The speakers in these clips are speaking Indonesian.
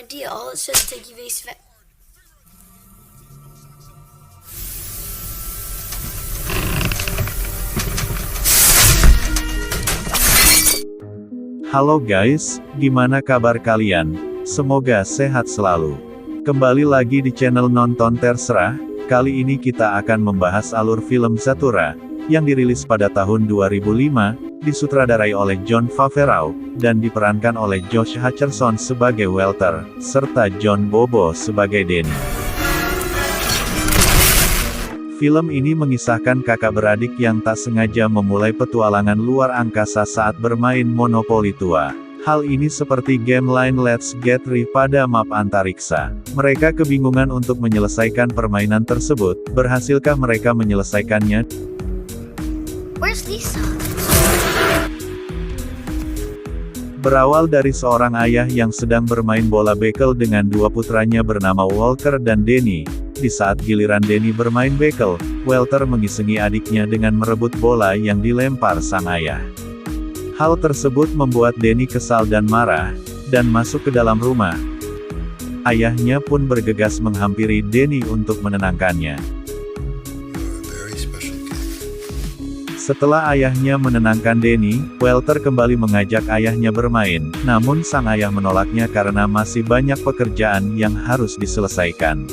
idea. All it says take evasive. Halo guys, gimana kabar kalian? Semoga sehat selalu. Kembali lagi di channel Nonton Terserah. Kali ini kita akan membahas alur film Zathura, yang dirilis pada tahun 2005, disutradarai oleh Jon Favreau, dan diperankan oleh Josh Hutcherson sebagai Walter, serta John Bobo sebagai Danny. Film ini mengisahkan kakak beradik yang tak sengaja memulai petualangan luar angkasa saat bermain monopoli tua. Hal ini seperti game lain Let's Get Rich pada map antariksa. Mereka kebingungan untuk menyelesaikan permainan tersebut. Berhasilkah mereka menyelesaikannya? Where's Lisa? Berawal dari seorang ayah yang sedang bermain bola bekel dengan dua putranya bernama Walter dan Danny. Di saat giliran Danny bermain bekel, Walter mengisengi adiknya dengan merebut bola yang dilempar sang ayah. Hal tersebut membuat Danny kesal dan marah, dan masuk ke dalam rumah. Ayahnya pun bergegas menghampiri Danny untuk menenangkannya. Setelah ayahnya menenangkan Danny, Walter kembali mengajak ayahnya bermain, namun sang ayah menolaknya karena masih banyak pekerjaan yang harus diselesaikan.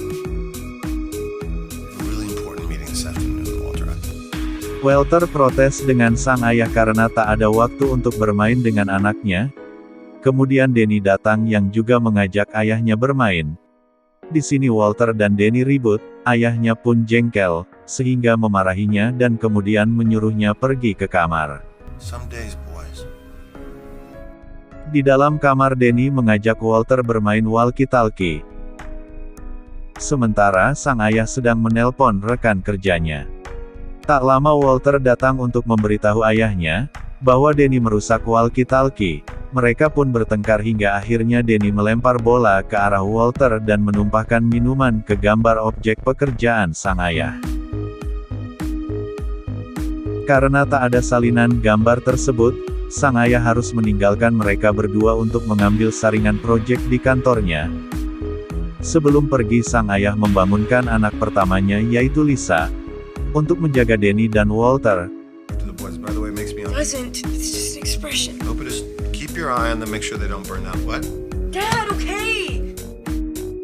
Walter protes dengan sang ayah karena tak ada waktu untuk bermain dengan anaknya. Kemudian Danny datang yang juga mengajak ayahnya bermain. Di sini Walter dan Danny ribut, ayahnya pun jengkel, sehingga memarahinya dan kemudian menyuruhnya pergi ke kamar. Di dalam kamar Danny mengajak Walter bermain walkie-talkie. Sementara sang ayah sedang menelpon rekan kerjanya. Tak lama Walter datang untuk memberitahu ayahnya, bahwa Danny merusak walkie-talkie. Mereka pun bertengkar hingga akhirnya Danny melempar bola ke arah Walter dan menumpahkan minuman ke gambar objek pekerjaan sang ayah. Karena tak ada salinan gambar tersebut, sang ayah harus meninggalkan mereka berdua untuk mengambil saringan proyek di kantornya. Sebelum pergi sang ayah membangunkan anak pertamanya yaitu Lisa, untuk menjaga Danny dan Walter. Doesn't. It's just an expression. No, but just keep your eye on them, make sure they don't burn out. What? Dad, okay.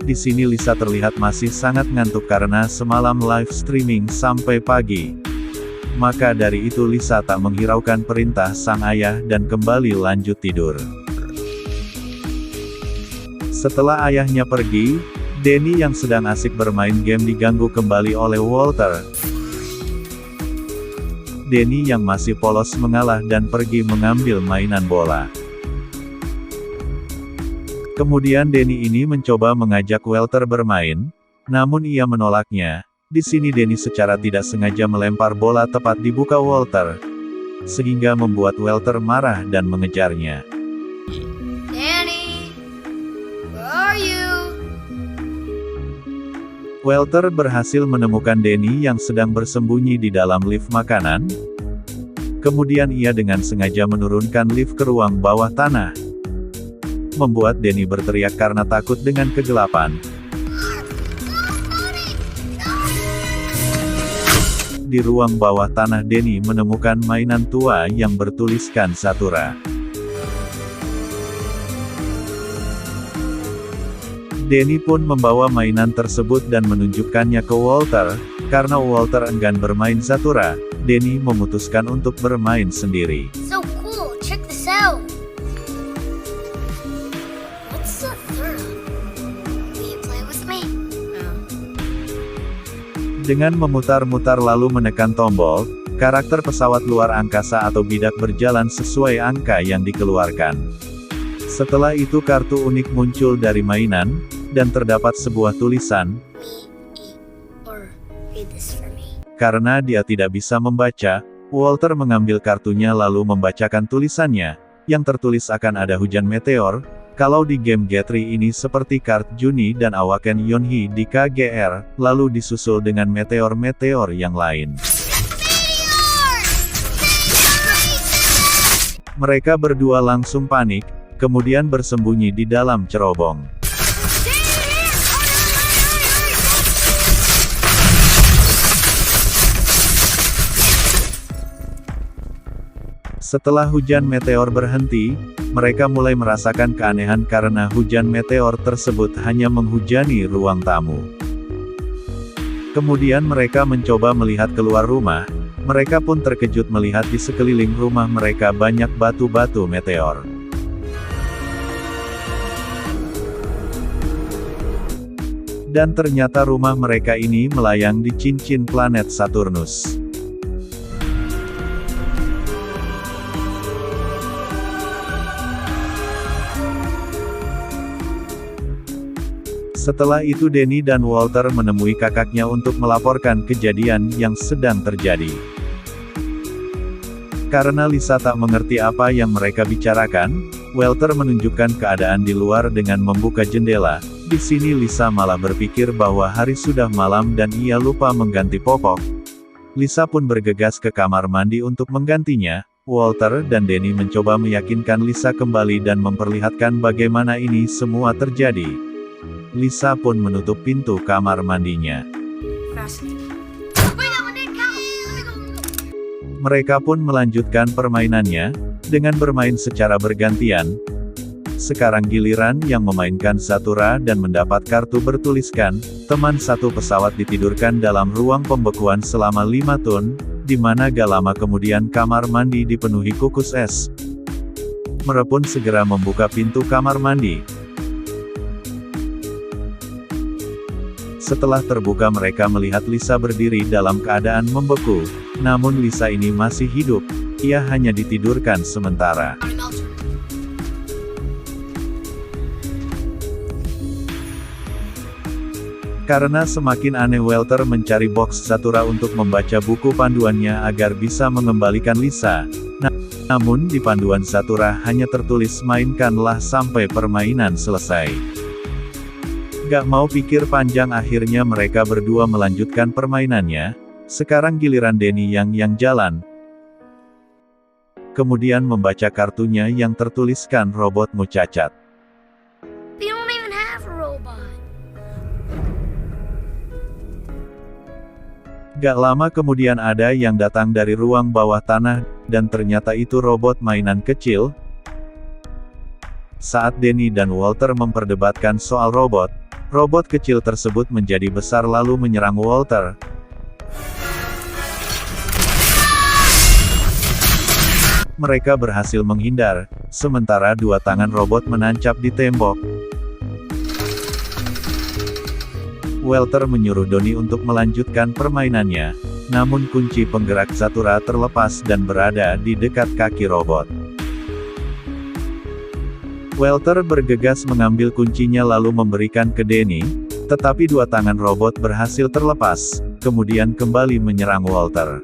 Di sini Lisa terlihat masih sangat ngantuk karena semalam live streaming sampai pagi. Maka dari itu Lisa tak menghiraukan perintah sang ayah dan kembali lanjut tidur. Setelah ayahnya pergi, Danny yang sedang asik bermain game diganggu kembali oleh Walter. Danny yang masih polos mengalah dan pergi mengambil mainan bola. Kemudian Danny ini mencoba mengajak Walter bermain, namun ia menolaknya. Di sini Danny secara tidak sengaja melempar bola tepat di muka Walter, sehingga membuat Walter marah dan mengejarnya. Danny, where are you? Walter berhasil menemukan Danny yang sedang bersembunyi di dalam lift makanan. Kemudian ia dengan sengaja menurunkan lift ke ruang bawah tanah, membuat Danny berteriak karena takut dengan kegelapan. Di ruang bawah tanah Danny menemukan mainan tua yang bertuliskan Zathura. Danny pun membawa mainan tersebut dan menunjukkannya ke Walter. Karena Walter enggan bermain Zathura, Danny memutuskan untuk bermain sendiri. So cool. Check this out. What's Zathura? Will you play with me? Dengan memutar-mutar lalu menekan tombol, karakter pesawat luar angkasa atau bidak berjalan sesuai angka yang dikeluarkan. Setelah itu kartu unik muncul dari mainan, dan terdapat sebuah tulisan, Karena dia tidak bisa membaca, Walter mengambil kartunya lalu membacakan tulisannya, yang tertulis akan ada hujan meteor. Kalau di game Getri ini seperti Kart Juni dan Awaken Yonhee di KGR, lalu disusul dengan meteor-meteor yang lain. Mereka berdua langsung panik, kemudian bersembunyi di dalam cerobong. Setelah hujan meteor berhenti, mereka mulai merasakan keanehan karena hujan meteor tersebut hanya menghujani ruang tamu. Kemudian mereka mencoba melihat keluar rumah, mereka pun terkejut melihat di sekeliling rumah mereka banyak batu-batu meteor. Dan ternyata rumah mereka ini melayang di cincin planet Saturnus. Setelah itu Danny dan Walter menemui kakaknya untuk melaporkan kejadian yang sedang terjadi. Karena Lisa tak mengerti apa yang mereka bicarakan, Walter menunjukkan keadaan di luar dengan membuka jendela. Di sini Lisa malah berpikir bahwa hari sudah malam dan ia lupa mengganti popok. Lisa pun bergegas ke kamar mandi untuk menggantinya. Walter dan Danny mencoba meyakinkan Lisa kembali dan memperlihatkan bagaimana ini semua terjadi. Lisa pun menutup pintu kamar mandinya. Mereka pun melanjutkan permainannya, dengan bermain secara bergantian. Sekarang giliran yang memainkan Zathura dan mendapat kartu bertuliskan, teman satu pesawat ditidurkan dalam ruang pembekuan selama 5 tahun, di mana gak lama kemudian kamar mandi dipenuhi kukus es. Mereka pun segera membuka pintu kamar mandi. Setelah terbuka mereka melihat Lisa berdiri dalam keadaan membeku, namun Lisa ini masih hidup, ia hanya ditidurkan sementara. Karena semakin aneh Walter mencari box Zathura untuk membaca buku panduannya agar bisa mengembalikan Lisa. Namun di panduan Zathura hanya tertulis mainkanlah sampai permainan selesai. Gak mau pikir panjang akhirnya mereka berdua melanjutkan permainannya. Sekarang giliran Danny yang jalan. Kemudian membaca kartunya yang tertuliskan robotmu cacat. We don't even have a robot. Gak lama kemudian ada yang datang dari ruang bawah tanah, dan ternyata itu robot mainan kecil. Saat Danny dan Walter memperdebatkan soal robot, robot kecil tersebut menjadi besar lalu menyerang Walter. Mereka berhasil menghindar, sementara dua tangan robot menancap di tembok. Walter menyuruh Donnie untuk melanjutkan permainannya, namun kunci penggerak Zathura terlepas dan berada di dekat kaki robot. Walter bergegas mengambil kuncinya lalu memberikan ke Danny, tetapi dua tangan robot berhasil terlepas, kemudian kembali menyerang Walter.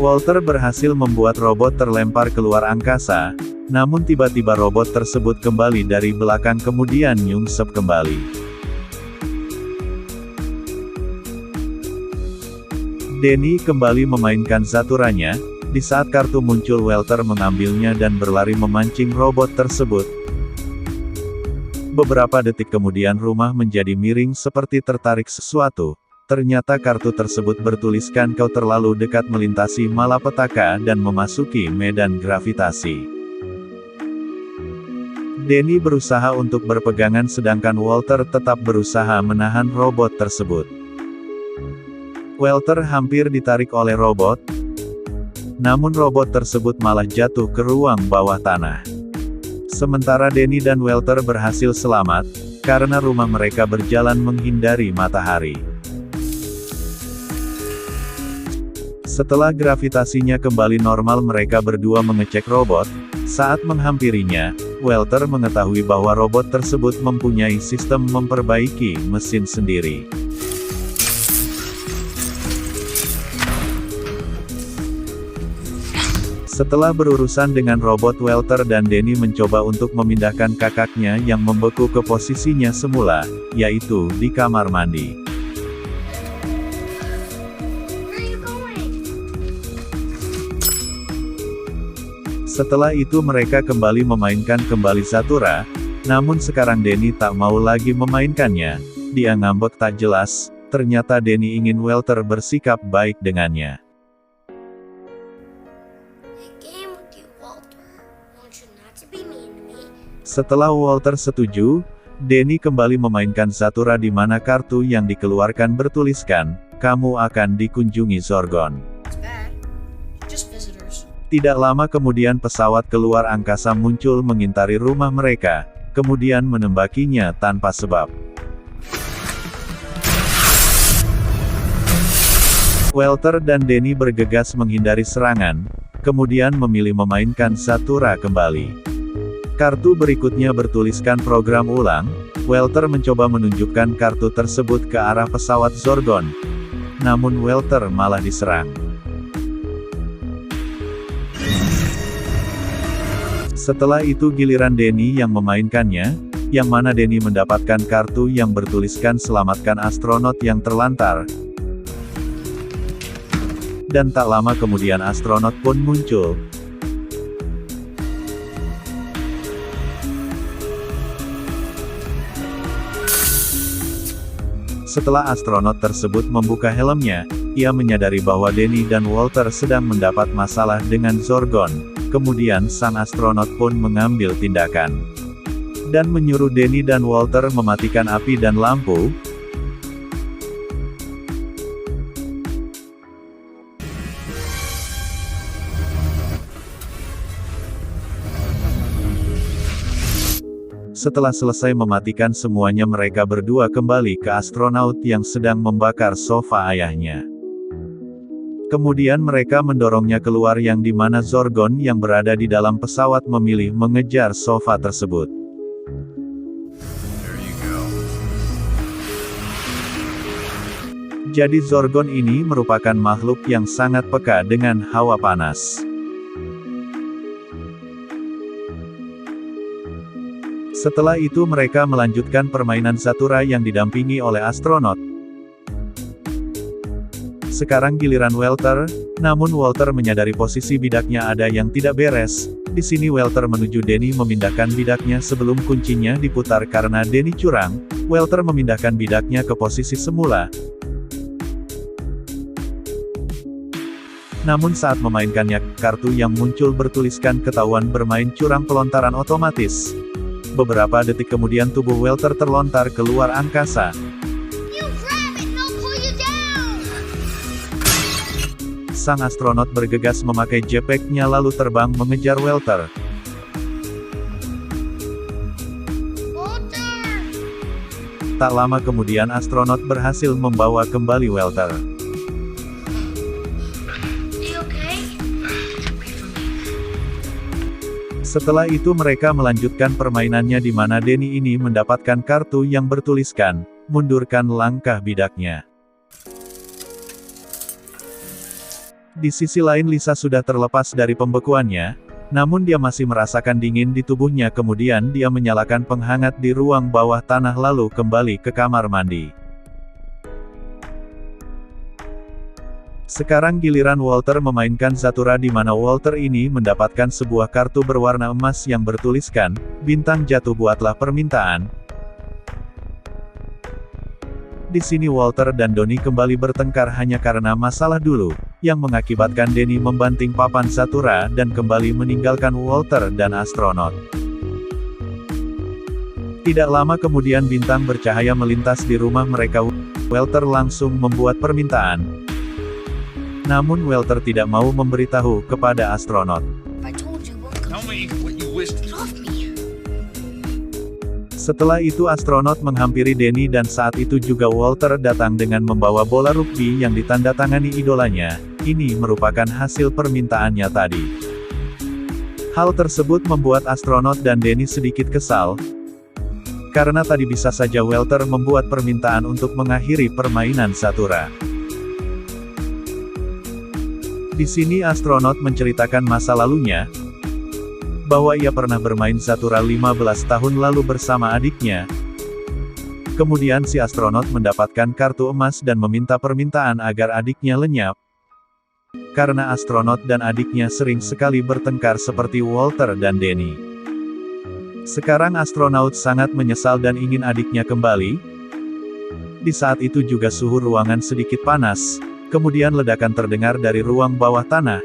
Walter berhasil membuat robot terlempar keluar angkasa, namun tiba-tiba robot tersebut kembali dari belakang kemudian nyungsep kembali. Danny kembali memainkan Zathuranya. Di saat kartu muncul Walter mengambilnya dan berlari memancing robot tersebut. Beberapa detik kemudian rumah menjadi miring seperti tertarik sesuatu. Ternyata kartu tersebut bertuliskan kau terlalu dekat melintasi malapetaka dan memasuki medan gravitasi. Danny berusaha untuk berpegangan sedangkan Walter tetap berusaha menahan robot tersebut. Walter hampir ditarik oleh robot, namun robot tersebut malah jatuh ke ruang bawah tanah. Sementara Danny dan Walter berhasil selamat, karena rumah mereka berjalan menghindari matahari. Setelah gravitasinya kembali normal mereka berdua mengecek robot. Saat menghampirinya, Walter mengetahui bahwa robot tersebut mempunyai sistem memperbaiki mesin sendiri. Setelah berurusan dengan robot, Walter dan Danny mencoba untuk memindahkan kakaknya yang membeku ke posisinya semula, yaitu di kamar mandi. Setelah itu mereka kembali memainkan kembali Zathura, namun sekarang Danny tak mau lagi memainkannya. Dia ngambek tak jelas, ternyata Danny ingin Walter bersikap baik dengannya. I came with you, Walter. Want you not to be mean to me? Setelah Walter setuju, Danny kembali memainkan Zathura di mana kartu yang dikeluarkan bertuliskan, "Kamu akan dikunjungi Zorgon." It's bad. Just visitors. Tidak lama kemudian pesawat keluar angkasa muncul mengintari rumah mereka, kemudian menembakinya tanpa sebab. Walter dan Danny bergegas menghindari serangan, kemudian memilih memainkan Zathura kembali. Kartu berikutnya bertuliskan program ulang. Walter mencoba menunjukkan kartu tersebut ke arah pesawat Zorgon. Namun Walter malah diserang. Setelah itu giliran Danny yang memainkannya, yang mana Danny mendapatkan kartu yang bertuliskan "Selamatkan astronot yang terlantar". Dan tak lama kemudian astronot pun muncul. Setelah astronot tersebut membuka helmnya, ia menyadari bahwa Danny dan Walter sedang mendapat masalah dengan Zorgon. Kemudian sang astronot pun mengambil tindakan dan menyuruh Danny dan Walter mematikan api dan lampu. Setelah selesai mematikan semuanya, mereka berdua kembali ke astronaut yang sedang membakar sofa ayahnya. Kemudian mereka mendorongnya keluar yang di mana Zorgon yang berada di dalam pesawat memilih mengejar sofa tersebut. There you go. Jadi Zorgon ini merupakan makhluk yang sangat peka dengan hawa panas. Setelah itu mereka melanjutkan permainan Zathura yang didampingi oleh astronot. Sekarang giliran Walter, namun Walter menyadari posisi bidaknya ada yang tidak beres. Di sini Walter menuju Danny memindahkan bidaknya sebelum kuncinya diputar karena Danny curang. Walter memindahkan bidaknya ke posisi semula. Namun saat memainkannya, kartu yang muncul bertuliskan "Ketahuan bermain curang pelontaran otomatis". Beberapa detik kemudian tubuh Walter terlontar keluar angkasa. You grab it and I'll pull you down! Sang astronot bergegas memakai jetpack-nya lalu terbang mengejar Walter. Walter! Tak lama kemudian astronot berhasil membawa kembali Walter. Are you okay? Setelah itu mereka melanjutkan permainannya di mana Danny ini mendapatkan kartu yang bertuliskan, "Mundurkan langkah bidaknya". Di sisi lain Lisa sudah terlepas dari pembekuannya, namun dia masih merasakan dingin di tubuhnya. Kemudian dia menyalakan penghangat di ruang bawah tanah lalu kembali ke kamar mandi. Sekarang giliran Walter memainkan Zathura di mana Walter ini mendapatkan sebuah kartu berwarna emas yang bertuliskan, "Bintang jatuh buatlah permintaan". Di sini Walter dan Donnie kembali bertengkar hanya karena masalah dulu, yang mengakibatkan Danny membanting papan Zathura dan kembali meninggalkan Walter dan astronot. Tidak lama kemudian bintang bercahaya melintas di rumah mereka. Walter langsung membuat permintaan. Namun Walter tidak mau memberitahu kepada astronot. I told you what Tell me what you wish to. Get off me. Setelah itu astronot menghampiri Danny dan saat itu juga Walter datang dengan membawa bola rugby yang ditandatangani idolanya. Ini merupakan hasil permintaannya tadi. Hal tersebut membuat astronot dan Danny sedikit kesal. Karena tadi bisa saja Walter membuat permintaan untuk mengakhiri permainan Zathura. Di sini astronot menceritakan masa lalunya, bahwa ia pernah bermain Zathura 15 tahun lalu bersama adiknya. Kemudian si astronot mendapatkan kartu emas dan meminta permintaan agar adiknya lenyap. Karena astronot dan adiknya sering sekali bertengkar seperti Walter dan Danny. Sekarang astronot sangat menyesal dan ingin adiknya kembali. Di saat itu juga suhu ruangan sedikit panas, kemudian ledakan terdengar dari ruang bawah tanah.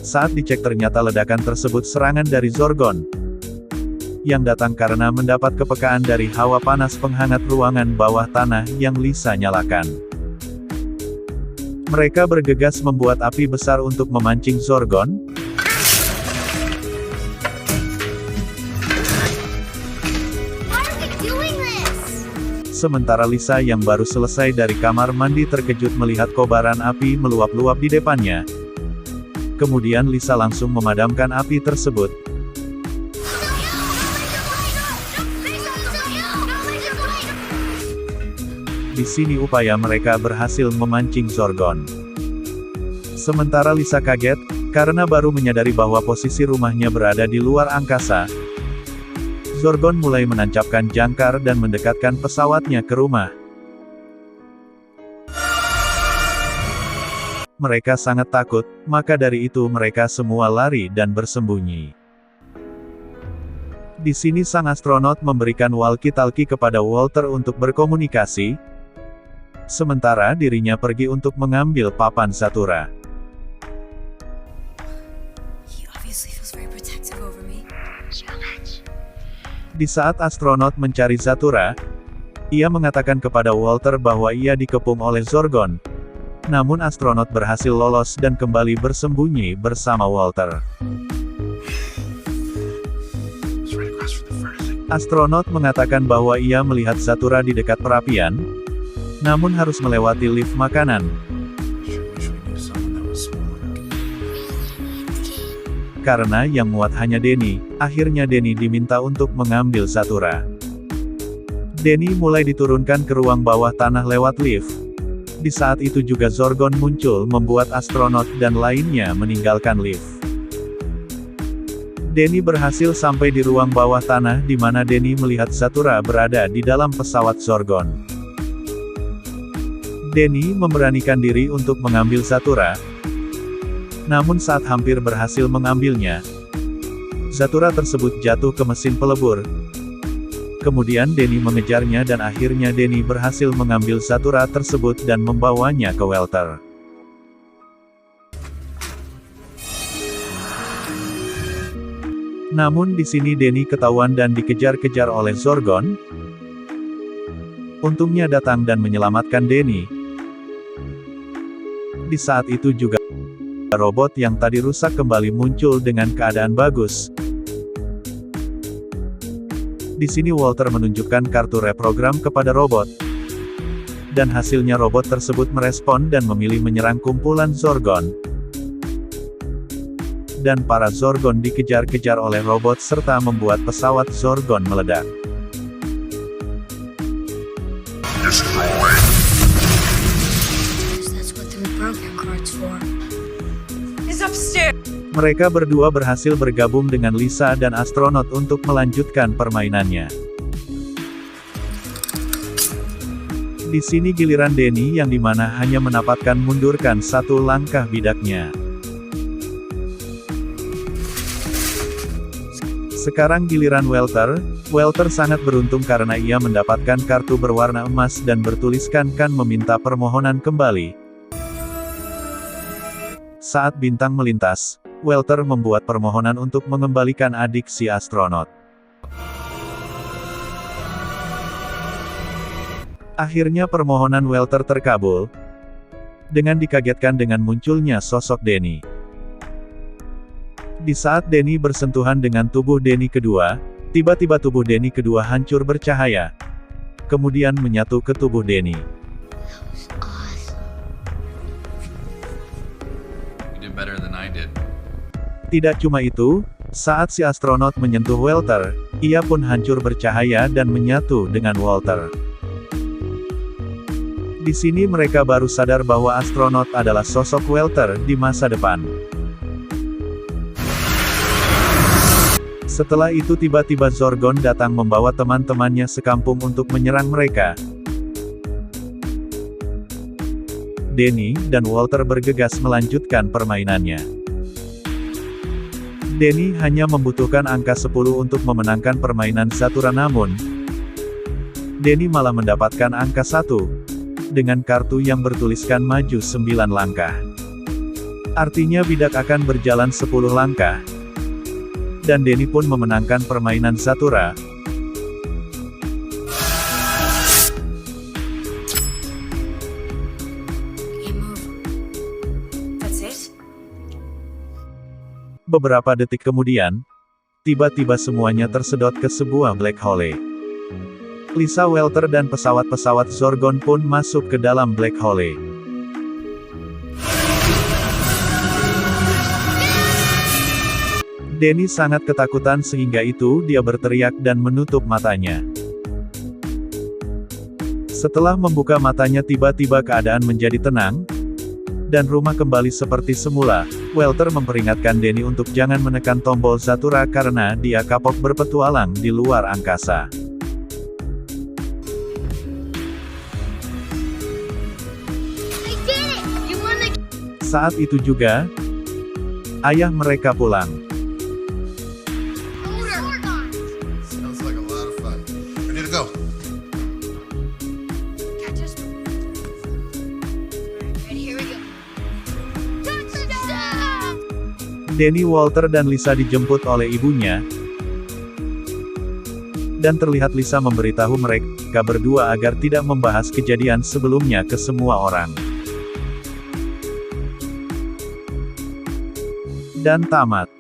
Saat dicek ternyata ledakan tersebut serangan dari Zorgon, yang datang karena mendapat kepekaan dari hawa panas penghangat ruangan bawah tanah yang Lisa nyalakan. Mereka bergegas membuat api besar untuk memancing Zorgon. Sementara Lisa yang baru selesai dari kamar mandi terkejut melihat kobaran api meluap-luap di depannya. Kemudian Lisa langsung memadamkan api tersebut. Di sini upaya mereka berhasil memancing Zorgon. Sementara Lisa kaget, karena baru menyadari bahwa posisi rumahnya berada di luar angkasa. Zorgon mulai menancapkan jangkar dan mendekatkan pesawatnya ke rumah. Mereka sangat takut, maka dari itu mereka semua lari dan bersembunyi. Di sini sang astronot memberikan walkie-talkie kepada Walter untuk berkomunikasi, sementara dirinya pergi untuk mengambil papan Zathura. Di saat astronot mencari Zathura, ia mengatakan kepada Walter bahwa ia dikepung oleh Zorgon. Namun astronot berhasil lolos dan kembali bersembunyi bersama Walter. Astronot mengatakan bahwa ia melihat Zathura di dekat perapian, namun harus melewati lift makanan. Karena yang muat hanya Denny, akhirnya Denny diminta untuk mengambil Zathura. Denny mulai diturunkan ke ruang bawah tanah lewat lift. Di saat itu juga Zorgon muncul membuat astronot dan lainnya meninggalkan lift. Denny berhasil sampai di ruang bawah tanah di mana Denny melihat Zathura berada di dalam pesawat Zorgon. Denny memberanikan diri untuk mengambil Zathura. Namun saat hampir berhasil mengambilnya, Zathura tersebut jatuh ke mesin pelebur. Kemudian Denny mengejarnya dan akhirnya Denny berhasil mengambil Zathura tersebut dan membawanya ke Walter. Namun di sini Denny ketahuan dan dikejar-kejar oleh Zorgon. Untungnya datang dan menyelamatkan Denny. Di saat itu juga robot yang tadi rusak kembali muncul dengan keadaan bagus. Di sini Walter menunjukkan kartu reprogram kepada robot. Dan hasilnya robot tersebut merespon dan memilih menyerang kumpulan Zorgon. Dan para Zorgon dikejar-kejar oleh robot serta membuat pesawat Zorgon meledak. Mereka berdua berhasil bergabung dengan Lisa dan astronot untuk melanjutkan permainannya. Di sini giliran Denny yang dimana hanya mendapatkan mundurkan satu langkah bidaknya. Sekarang giliran Walter. Walter sangat beruntung karena ia mendapatkan kartu berwarna emas dan bertuliskan kan meminta permohonan kembali. Saat bintang melintas, Walter membuat permohonan untuk mengembalikan adik si astronot. Akhirnya permohonan Walter terkabul, dengan dikagetkan dengan munculnya sosok Denny. Di saat Denny bersentuhan dengan tubuh Denny kedua, tiba-tiba tubuh Denny kedua hancur bercahaya, kemudian menyatu ke tubuh Denny. Better than I did. Tidak cuma itu, saat si astronot menyentuh Walter, ia pun hancur bercahaya dan menyatu dengan Walter. Di sini mereka baru sadar bahwa astronot adalah sosok Walter di masa depan. Setelah itu tiba-tiba Zorgon datang membawa teman-temannya sekampung untuk menyerang mereka. Denny dan Walter bergegas melanjutkan permainannya. Denny hanya membutuhkan angka 10 untuk memenangkan permainan Zathura namun, Danny malah mendapatkan angka 1. Dengan kartu yang bertuliskan maju 9 langkah. Artinya bidak akan berjalan 10 langkah. Dan Danny pun memenangkan permainan Zathura. Game over. That's it? Beberapa detik kemudian, tiba-tiba semuanya tersedot ke sebuah black hole. Lisa, Walter dan pesawat-pesawat Zorgon pun masuk ke dalam black hole. Danny sangat ketakutan sehingga itu dia berteriak dan menutup matanya. Setelah membuka matanya tiba-tiba keadaan menjadi tenang, dan rumah kembali seperti semula. Walter memperingatkan Danny untuk jangan menekan tombol Zathura karena dia kapok berpetualang di luar angkasa. I did it! You won the Saat itu juga, ayah mereka pulang. Zorgon! Sounds like a lot of fun. Ready to go? Catch us. Ready, here we go. Touchdown! Danny, Walter dan Lisa dijemput oleh ibunya. Dan terlihat Lisa memberitahu mereka berdua agar tidak membahas kejadian sebelumnya ke semua orang. Dan tamat.